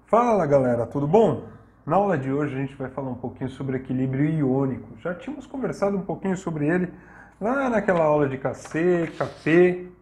Fala galera, tudo bom? Na aula de hoje a gente vai falar um pouquinho sobre equilíbrio iônico. Já tínhamos conversado um pouquinho sobre ele lá naquela aula de KC, KP.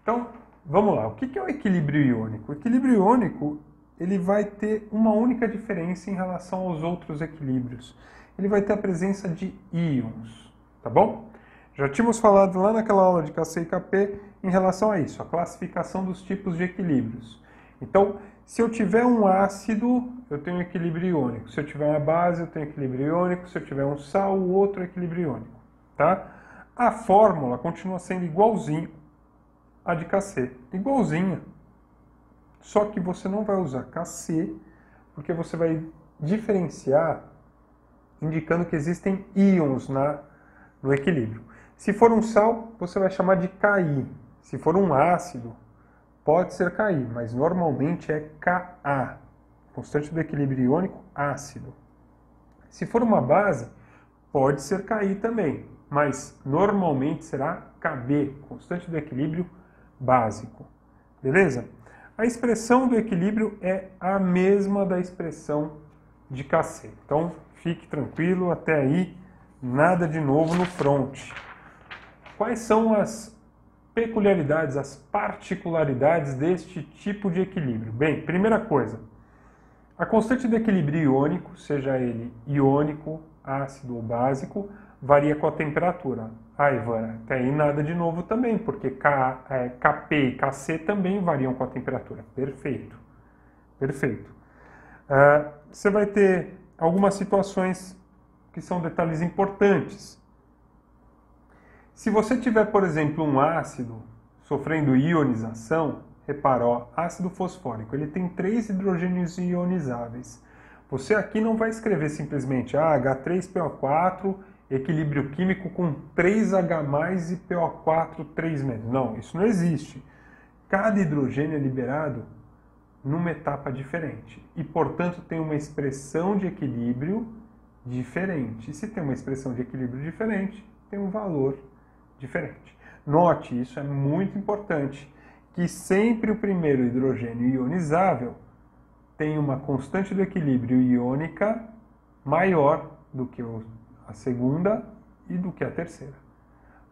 Então, vamos lá. O que é o equilíbrio iônico? O equilíbrio iônico ele vai ter uma única diferença em relação aos outros equilíbrios. Ele vai ter a presença de íons, tá bom? Já tínhamos falado lá naquela aula de KC e KP em relação a isso, a classificação dos tipos de equilíbrios. Então, se eu tiver um ácido, eu tenho equilíbrio iônico. Se eu tiver uma base, eu tenho equilíbrio iônico. Se eu tiver um sal, o outro equilíbrio iônico. Tá? A fórmula continua sendo igualzinho a de KC. Igualzinha. Só que você não vai usar KC, porque você vai diferenciar indicando que existem íons no equilíbrio. Se for um sal, você vai chamar de Ki. Se for um ácido, pode ser Ki, mas normalmente é Ka, constante do equilíbrio iônico ácido. Se for uma base, pode ser Ki também, mas normalmente será Kb, constante do equilíbrio básico. Beleza? A expressão do equilíbrio é a mesma da expressão de KC. Então, fique tranquilo, até aí, nada de novo no front. Quais são as peculiaridades, as particularidades deste tipo de equilíbrio? Bem, primeira coisa, a constante do equilíbrio iônico, seja ele iônico, ácido ou básico, varia com a temperatura. Ah, Ivan, até aí nada de novo também, porque Kp e Kc também variam com a temperatura. Perfeito. Perfeito. Você vai ter algumas situações que são detalhes importantes. Se você tiver, por exemplo, um ácido sofrendo ionização, repara, ó, ácido fosfórico, ele tem 3 hidrogênios ionizáveis. Você aqui não vai escrever simplesmente H3PO4, equilíbrio químico com 3H+, e PO4 3-. Não, isso não existe. Cada hidrogênio é liberado numa etapa diferente e, portanto, tem uma expressão de equilíbrio diferente. E se tem uma expressão de equilíbrio diferente, tem um valor diferente. Note, isso é muito importante, que sempre o primeiro hidrogênio ionizável tem uma constante do equilíbrio iônica maior do que a segunda e do que a terceira.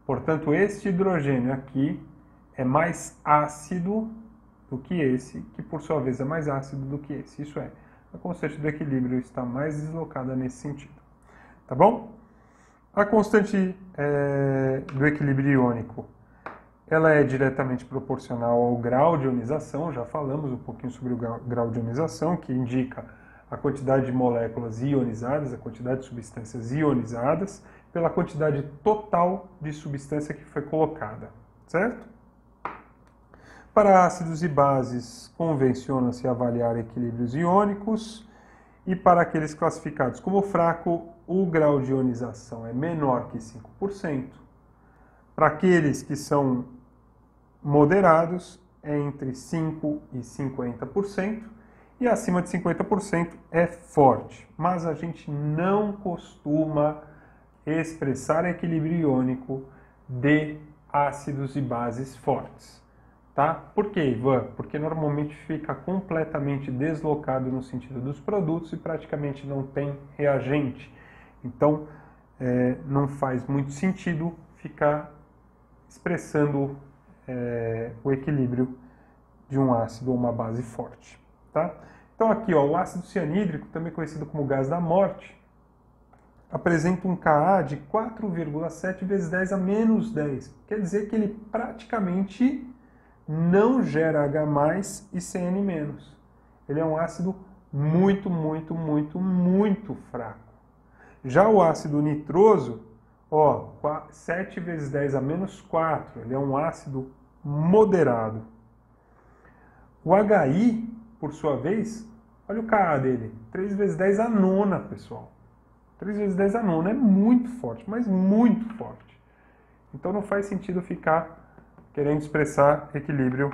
Portanto, este hidrogênio aqui é mais ácido do que esse, que por sua vez é mais ácido do que esse. Isso é, a constante do equilíbrio está mais deslocada nesse sentido. Tá bom? A constante do equilíbrio iônico, ela é diretamente proporcional ao grau de ionização. Já falamos um pouquinho sobre o grau de ionização, que indica a quantidade de moléculas ionizadas, a quantidade de substâncias ionizadas, pela quantidade total de substância que foi colocada, certo? Para ácidos e bases, convenciona-se avaliar equilíbrios iônicos, e para aqueles classificados como fraco, o grau de ionização é menor que 5%. Para aqueles que são moderados, é entre 5% e 50%. E acima de 50% é forte. Mas a gente não costuma expressar equilíbrio iônico de ácidos e bases fortes. Tá? Por quê, Ivan? Porque normalmente fica completamente deslocado no sentido dos produtos e praticamente não tem reagente. Então, não faz muito sentido ficar expressando o equilíbrio de um ácido ou uma base forte. Tá? Então aqui, ó, o ácido cianídrico, também conhecido como gás da morte, apresenta um Ka de 4,7 vezes 10 a menos 10. Quer dizer que ele praticamente não gera H+ e Cn-. Ele é um ácido muito, muito, muito, muito fraco. Já o ácido nitroso, ó, 7 vezes 10 a menos 4, ele é um ácido moderado. O HI, por sua vez, olha o Ka dele, 3 vezes 10 a nona, pessoal. 3 vezes 10 a nona é muito forte, mas muito forte. Então não faz sentido ficar querendo expressar equilíbrio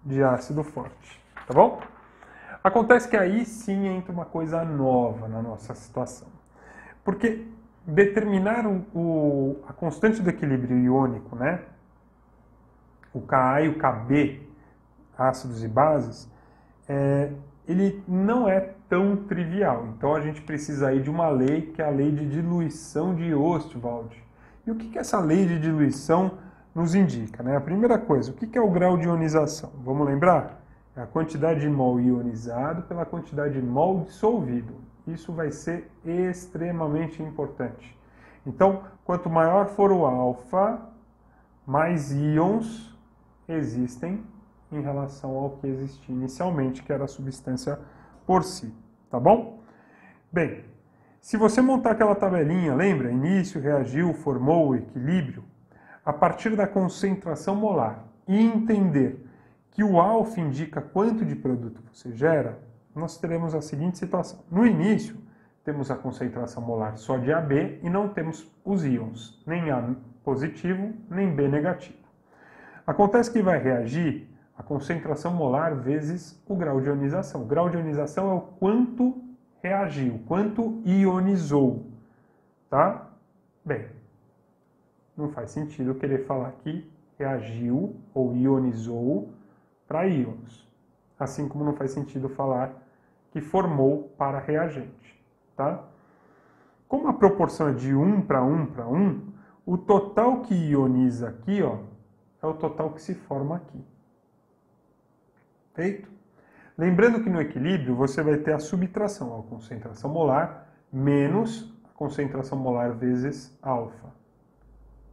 de ácido forte, tá bom? Acontece que aí sim entra uma coisa nova na nossa situação. Porque determinar a constante do equilíbrio iônico, né? O Ka e o Kb, ácidos e bases, ele não é tão trivial. Então a gente precisa aí de uma lei, que é a lei de diluição de Ostwald. E o que essa lei de diluição nos indica, né? A primeira coisa, o que é o grau de ionização? Vamos lembrar? É a quantidade de mol ionizado pela quantidade de mol dissolvido. Isso vai ser extremamente importante. Então, quanto maior for o alfa, mais íons existem em relação ao que existia inicialmente, que era a substância por si, tá bom? Bem, se você montar aquela tabelinha, lembra? Início, reagiu, formou, equilíbrio, a partir da concentração molar e entender que o alfa indica quanto de produto você gera, nós teremos a seguinte situação. No início, temos a concentração molar só de AB e não temos os íons, nem A positivo, nem B negativo. Acontece que vai reagir a concentração molar vezes o grau de ionização. O grau de ionização é o quanto reagiu, quanto ionizou, tá? Bem, não faz sentido eu querer falar que reagiu ou ionizou para íons, assim como não faz sentido falar que formou para reagente, tá? Como a proporção é de 1 para 1 para 1, o total que ioniza aqui, ó, é o total que se forma aqui. Feito? Lembrando que no equilíbrio você vai ter a subtração, a concentração molar menos a concentração molar vezes alfa.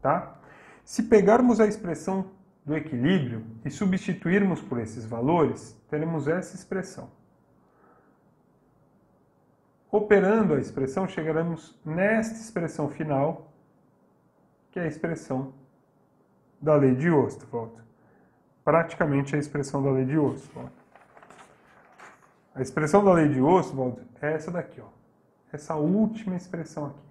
Tá? Se pegarmos a expressão do equilíbrio e substituirmos por esses valores, teremos essa expressão. Operando a expressão, chegaremos nesta expressão final, que é a expressão da lei de Ostwald. Praticamente a expressão da lei de Ostwald. A expressão da lei de Ostwald é essa daqui, ó. Essa última expressão aqui.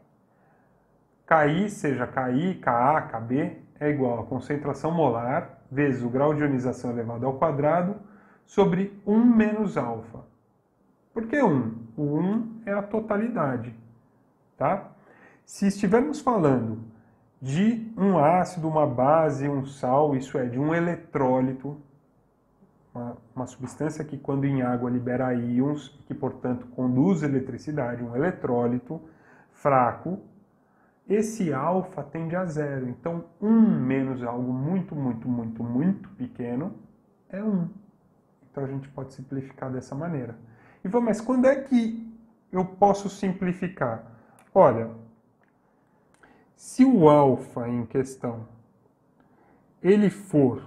KI, seja KI, KA, KB, é igual a concentração molar vezes o grau de ionização elevado ao quadrado sobre 1 menos alfa. Por que 1? O 1 é a totalidade, tá? Se estivermos falando de um ácido, uma base, um sal, isso é, de um eletrólito, uma substância que quando em água libera íons e que, portanto, conduz eletricidade, um eletrólito fraco, esse alfa tende a zero. Então, 1 menos algo muito, muito, muito, muito pequeno é 1. Então, a gente pode simplificar dessa maneira. E vamos, mas quando é que eu posso simplificar? Olha, se o alfa em questão ele for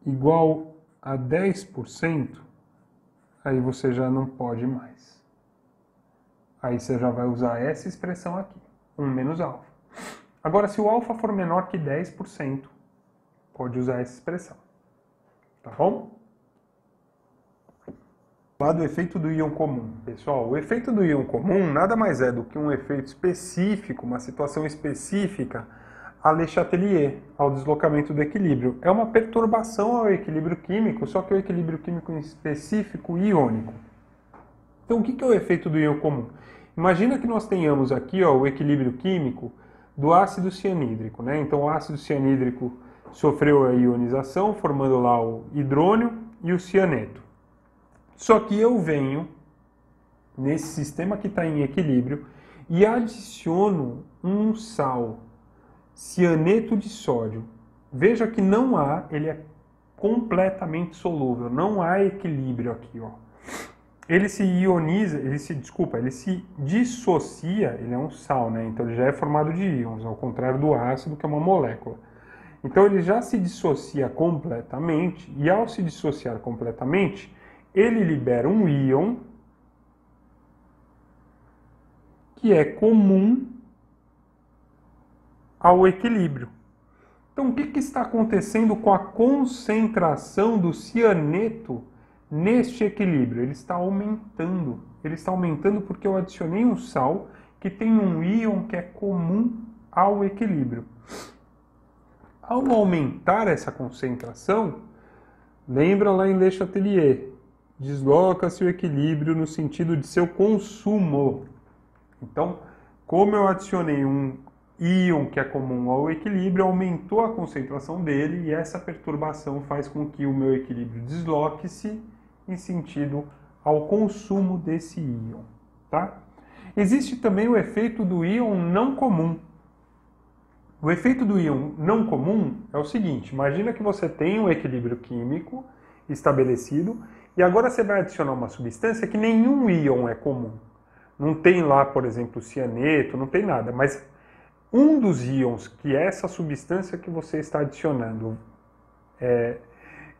igual a 10%, aí você já não pode mais. Aí você já vai usar essa expressão aqui, 1 menos alfa. Agora, se o alfa for menor que 10%, pode usar essa expressão. Tá bom? Lá do efeito do íon comum. Pessoal, o efeito do íon comum nada mais é do que um efeito específico, uma situação específica a Le Chatelier, ao deslocamento do equilíbrio. É uma perturbação ao equilíbrio químico, só que é o equilíbrio químico específico iônico. Então, o que é o efeito do íon comum? Imagina que nós tenhamos aqui, ó, o equilíbrio químico do ácido cianídrico, né? Então, o ácido cianídrico sofreu a ionização, formando lá o hidrônio e o cianeto. Só que eu venho nesse sistema que está em equilíbrio e adiciono um sal, cianeto de sódio. Veja que não há, ele é completamente solúvel, não há equilíbrio aqui, ó. Ele se ioniza, ele se dissocia, ele é um sal, né? Então ele já é formado de íons, ao contrário do ácido, que é uma molécula. Então ele já se dissocia completamente, e ao se dissociar completamente, ele libera um íon que é comum ao equilíbrio. Então, o que está acontecendo com a concentração do cianeto neste equilíbrio? Ele está aumentando. Ele está aumentando porque eu adicionei um sal que tem um íon que é comum ao equilíbrio. Ao aumentar essa concentração, lembra lá em Le Chatelier, desloca-se o equilíbrio no sentido de seu consumo. Então, como eu adicionei um íon que é comum ao equilíbrio, aumentou a concentração dele e essa perturbação faz com que o meu equilíbrio desloque-se em sentido ao consumo desse íon, tá? Existe também o efeito do íon não comum. O efeito do íon não comum é o seguinte: imagina que você tem um equilíbrio químico estabelecido e agora você vai adicionar uma substância que nenhum íon é comum. Não tem lá, por exemplo, cianeto, não tem nada, mas um dos íons, que é essa substância que você está adicionando,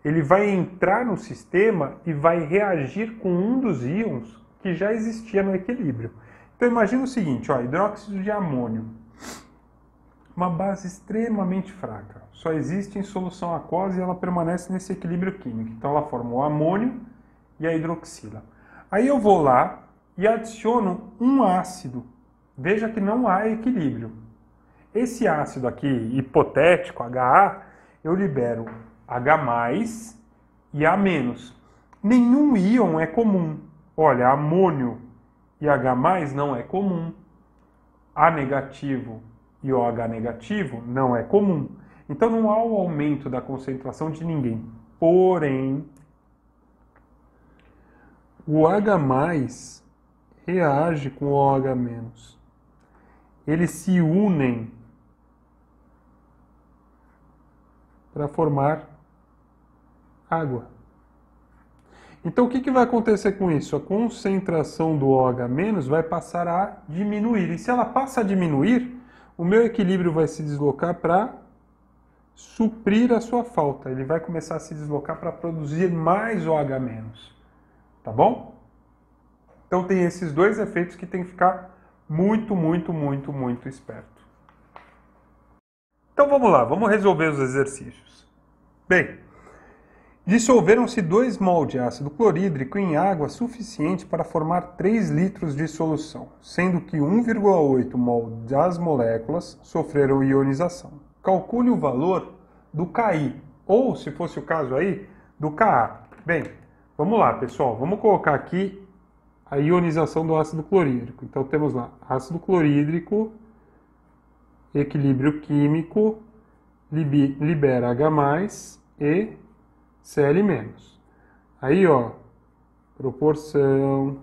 ele vai entrar no sistema e vai reagir com um dos íons que já existia no equilíbrio. Então imagina o seguinte, ó, hidróxido de amônio, uma base extremamente fraca, só existe em solução aquosa e ela permanece nesse equilíbrio químico. Então ela forma o amônio e a hidroxila. Aí eu vou lá e adiciono um ácido. Veja que não há equilíbrio. Esse ácido aqui, hipotético, HA, eu libero H+, e A-. Nenhum íon é comum. Olha, amônio e H+ não é comum. A negativo e OH negativo não é comum. Então não há o aumento da concentração de ninguém. Porém, o H+ reage com o OH-. Eles se unem para formar água. Então o que vai acontecer com isso? A concentração do OH- vai passar a diminuir. E se ela passa a diminuir, o meu equilíbrio vai se deslocar para suprir a sua falta. Ele vai começar a se deslocar para produzir mais OH-. Tá bom? Então tem esses dois efeitos que tem que ficar muito esperto. Então vamos lá, vamos resolver os exercícios. Bem, dissolveram-se 2 mol de ácido clorídrico em água suficiente para formar 3 litros de solução, sendo que 1,8 mol das moléculas sofreram ionização. Calcule o valor do Ki, ou, se fosse o caso aí, do Ka. Bem, vamos lá, pessoal, vamos colocar aqui a ionização do ácido clorídrico. Então temos lá ácido clorídrico, equilíbrio químico, libera H+ e Cl-. Aí, ó, proporção,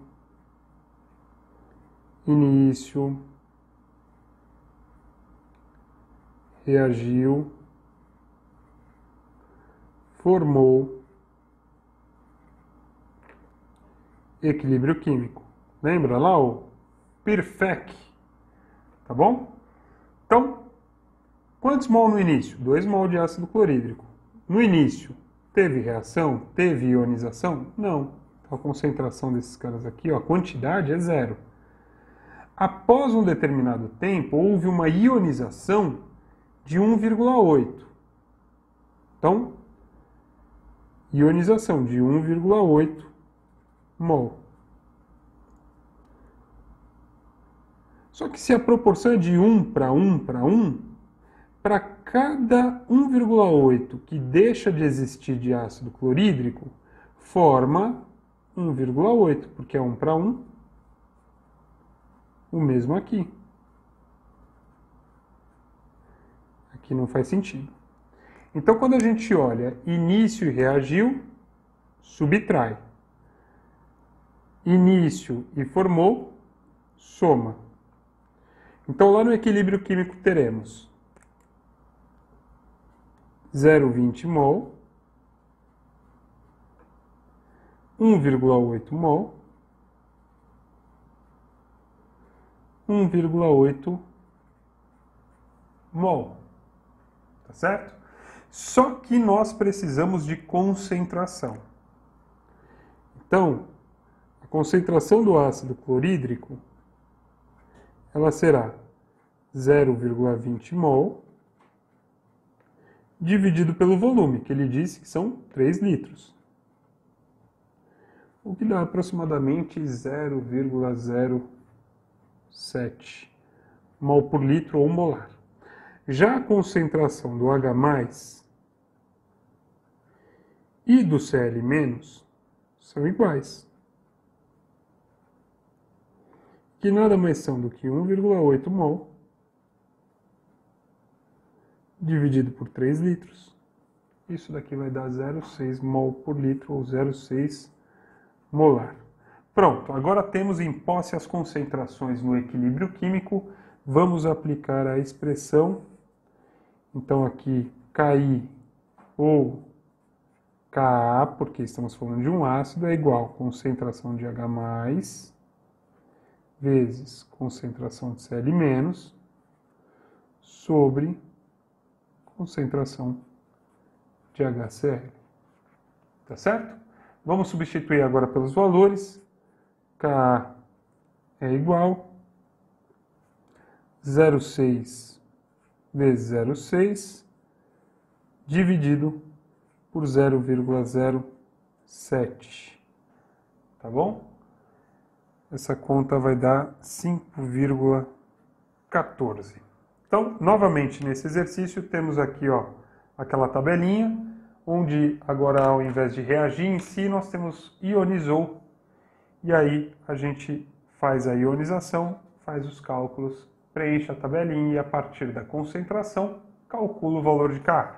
início, reagiu, formou, equilíbrio químico. Lembra lá o perfect, tá bom? Então, quantos mol no início? 2 mol de ácido clorídrico. No início, teve reação? Teve ionização? Não. Então, a concentração desses caras aqui, ó, a quantidade é 0. Após um determinado tempo, houve uma ionização de 1,8. Então, ionização de 1,8 mol. Só que se a proporção é de 1 para 1 para 1, para cada 1,8 que deixa de existir de ácido clorídrico, forma 1,8, porque é 1 para 1, o mesmo aqui. Aqui não faz sentido. Então, quando a gente olha início e reagiu, subtrai. Início e formou, soma. Então, lá no equilíbrio químico teremos 0,20 mol, 1,8 mol, 1,8 mol. Tá certo? Só que nós precisamos de concentração. Então, a concentração do ácido clorídrico ela será 0,20 mol dividido pelo volume, que ele disse que são 3 litros. O que dá aproximadamente 0,07 mol por litro ou molar. Já a concentração do H+ e do Cl- são iguais. Que nada mais são do que 1,8 mol dividido por 3 litros. Isso daqui vai dar 0,6 mol por litro, ou 0,6 molar. Pronto, agora temos em posse as concentrações no equilíbrio químico. Vamos aplicar a expressão. Então aqui KI ou Ka, porque estamos falando de um ácido, é igual a concentração de H+, vezes concentração de Cl- sobre concentração de HCl. Tá certo? Vamos substituir agora pelos valores. Ka é igual a 0,6 vezes 0,6 dividido por 0,07. Tá bom? Essa conta vai dar 5,14. Então, novamente, nesse exercício, temos aqui ó, aquela tabelinha, onde agora, ao invés de reagir em si, nós temos ionizou. E aí, a gente faz a ionização, faz os cálculos, preenche a tabelinha e, a partir da concentração, calcula o valor de Ka.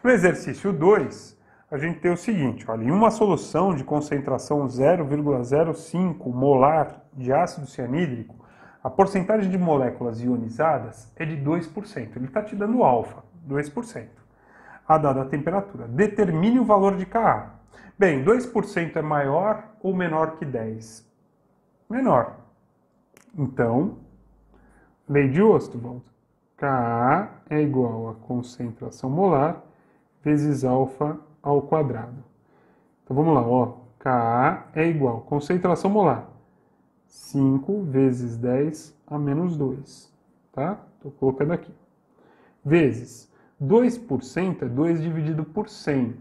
No exercício 2, a gente tem o seguinte, olha, em uma solução de concentração 0,05 molar de ácido cianídrico, a porcentagem de moléculas ionizadas é de 2%. Ele está te dando alfa, 2%. A dada a temperatura. Determine o valor de Ka. Bem, 2% é maior ou menor que 10? Menor. Então, lei de Ostwald. Ka é igual a concentração molar vezes alfa ao quadrado. Então vamos lá, ó. Ka é igual a concentração molar. 5 vezes 10 a menos 2. Tá? Estou colocando aqui. Vezes 2% é 2 dividido por 100.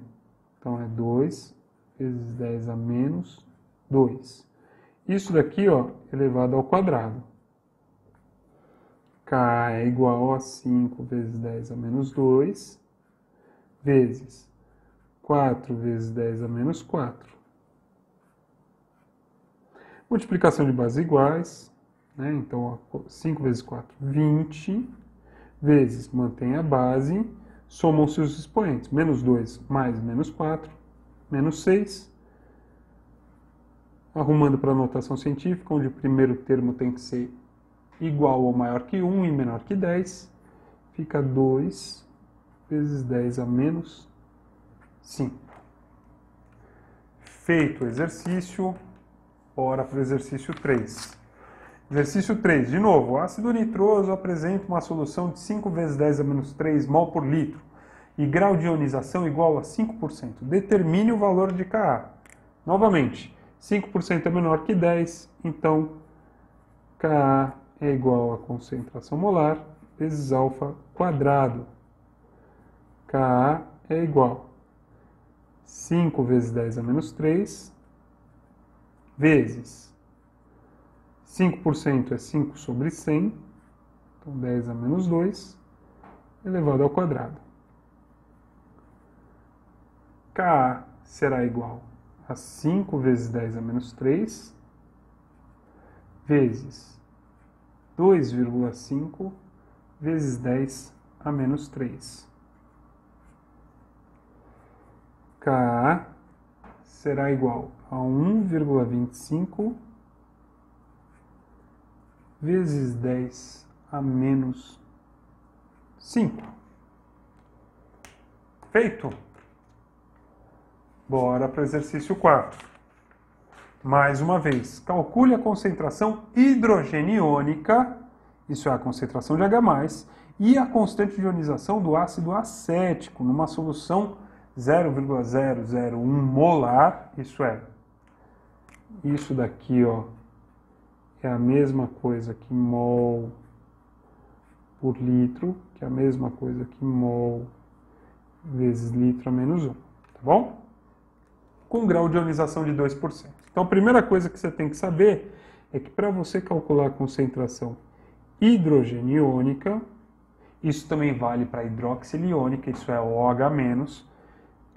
Então é 2 vezes 10 a menos 2. Isso daqui, ó, elevado ao quadrado. K é igual a 5 vezes 10 a menos 2, vezes 4 vezes 10 a menos 4. Multiplicação de bases iguais, né? Então, ó, 5 vezes 4, 20, vezes, mantém a base, somam-se os expoentes. Menos 2 mais menos 4, menos 6. Arrumando para a notação científica, onde o primeiro termo tem que ser igual ou maior que 1 e menor que 10, fica 2 vezes 10 a menos 5. Feito o exercício, bora para o exercício 3. Exercício 3, de novo, o ácido nitroso apresenta uma solução de 5 vezes 10 a menos 3 mol por litro e grau de ionização igual a 5%. Determine o valor de Ka. Novamente, 5% é menor que 10, então Ka é igual a concentração molar vezes alfa quadrado. Ka é igual a 5 vezes 10 a menos 3, vezes 5% é 5 sobre 100, então 10 a menos 2, elevado ao quadrado. Ka será igual a 5 vezes 10 a menos 3, vezes 2,5 vezes 10 a menos 3. Ka será igual a 1,25 vezes 10 a menos 5. Feito? Bora para o exercício 4. Mais uma vez, calcule a concentração hidrogeniônica, isso é a concentração de H+, e a constante de ionização do ácido acético numa solução 0,001 molar, isso é, isso daqui, ó, é a mesma coisa que mol por litro, que é a mesma coisa que mol vezes litro a menos 1, tá bom? Com grau de ionização de 2%. Então, a primeira coisa que você tem que saber é que para você calcular a concentração hidrogeniônica, isso também vale para hidroxiliônica, isso é OH-,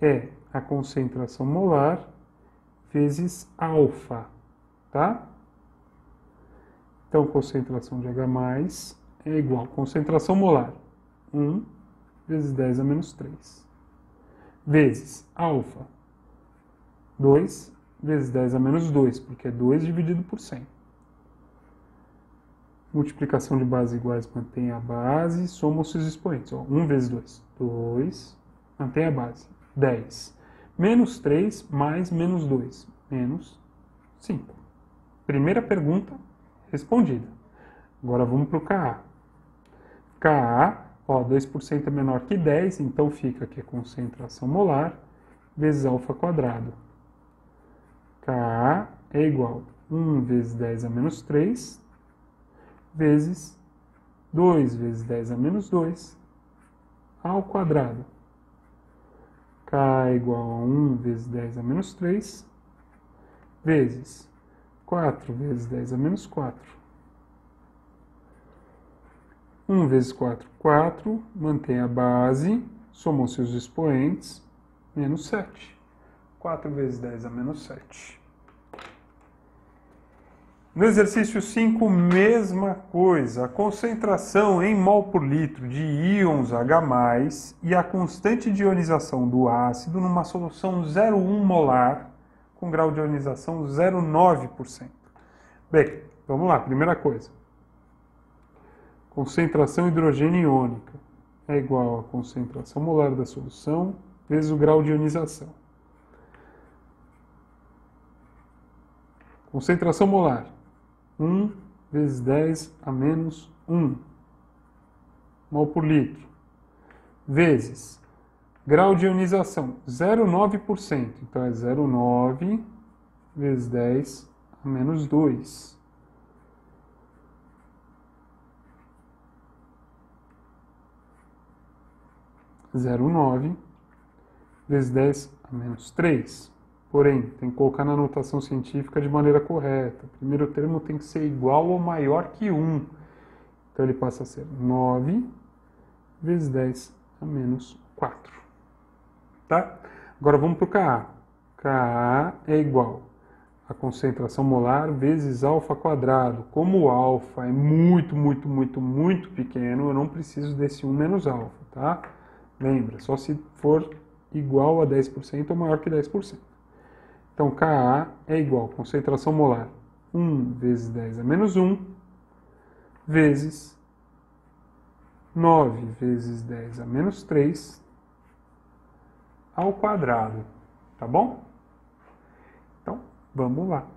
é a concentração molar vezes alfa, tá? Então, concentração de H+ é igual a concentração molar, 1 vezes 10 a menos 3, vezes alfa, 2 vezes 10 a menos 2, porque é 2 dividido por 100. Multiplicação de bases iguais mantém a base, somam-se os expoentes. 1 vezes 2, 2, mantém a base, 10. Menos 3 mais menos 2, menos 5. Primeira pergunta respondida. Agora vamos para o Ka. Ka, 2% é menor que 10, então fica aqui a concentração molar vezes alfa quadrado. Ka é igual a 1 vezes 10 a menos 3, vezes 2 vezes 10 a menos 2 ao quadrado. K é igual a 1 vezes 10 a menos 3, vezes 4 vezes 10 a menos 4. 1 vezes 4, 4, mantém a base, somam-se os expoentes, menos 7. 4 vezes 10 a menos 7. No exercício 5, mesma coisa. A concentração em mol por litro de íons H+, e a constante de ionização do ácido numa solução 0,1 molar, com grau de ionização 0,9%. Bem, vamos lá, primeira coisa. Concentração hidrogênio iônica é igual à concentração molar da solução vezes o grau de ionização. Concentração molar. 1 vezes 10 a menos 1 mol por litro, vezes grau de ionização 0,9%, então é 0,9 vezes 10 a menos 2. Zero 9 vezes 10 a menos 3. Porém, tem que colocar na notação científica de maneira correta. O primeiro termo tem que ser igual ou maior que 1. Então ele passa a ser 9 vezes 10 a menos 4. Tá? Agora vamos para o Ka. Ka é igual a concentração molar vezes alfa quadrado. Como o alfa é muito pequeno, eu não preciso desse 1 menos alfa, tá? Lembra, só se for igual a 10% ou maior que 10%. Então, Ka é igual a concentração molar 1 vezes 10 a menos 1, vezes 9 vezes 10 a menos 3, ao quadrado. Tá bom? Então, vamos lá.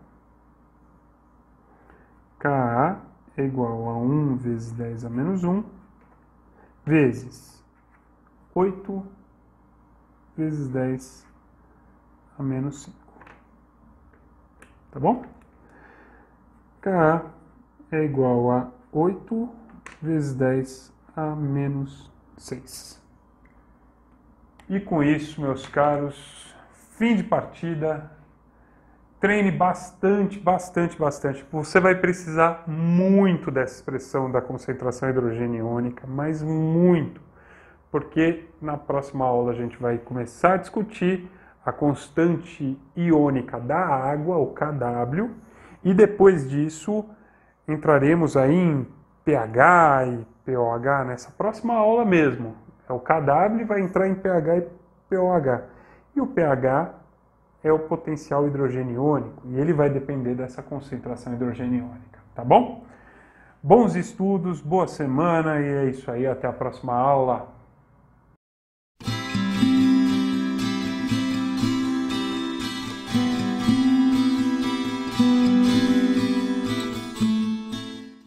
Ka é igual a 1 vezes 10 a menos 1, vezes 8 vezes 10 a menos 5. Tá bom? Ka é igual a 8 vezes 10 a menos 6. E com isso, meus caros, fim de partida. Treine bastante. Você vai precisar muito dessa expressão da concentração hidrogênio iônica, mas muito. Porque na próxima aula a gente vai começar a discutir a constante iônica da água, o Kw, e depois disso entraremos aí em pH e pOH nessa próxima aula mesmo. O Kw vai entrar em pH e pOH. E o pH é o potencial hidrogênio iônico, e ele vai depender dessa concentração hidrogênio iônica, tá bom? Bons estudos, boa semana, e é isso aí, até a próxima aula.